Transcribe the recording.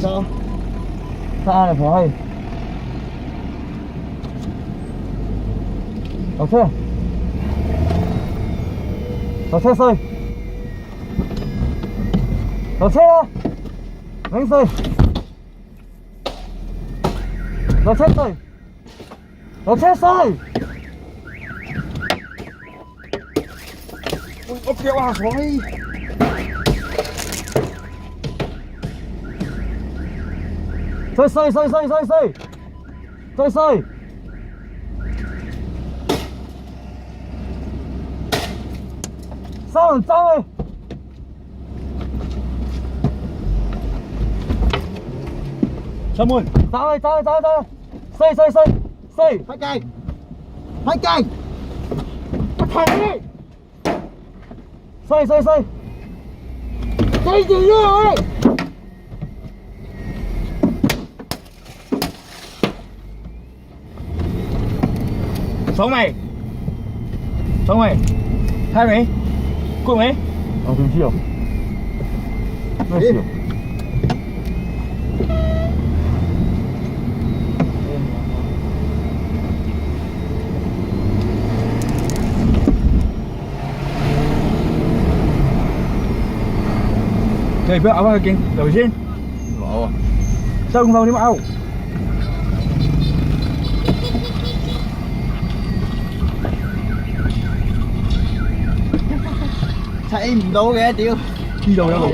Sao? Sao này phải? Đầu xe. Đầu xe xoay. Đầu xe. Đánh xoay. Đầu xe xoay. Đầu xe xoay. Ốc kẹo à xoay. Xoay xoay xoay xoay xoay xoay. Xoay xoay. Sao làm sao ơi? Sao muôn? Sao ơi, sao ơi, sao ơi, sao ơi. Xoay xoay xoay. Xoay. Phải cây. Phải cây. Bắt thằng đi. Xoay xoay xoay. Cây gì rồi? Sống mày. Sống mày. Hai mày. Cụi mày. 좀 쉬어. 왜 예. 쉬어? Kìa, phía áo kìa, đầu trên. Sao không vào đi áo? Chạy em đâu kìa, tiêu. Đi đâu đâu.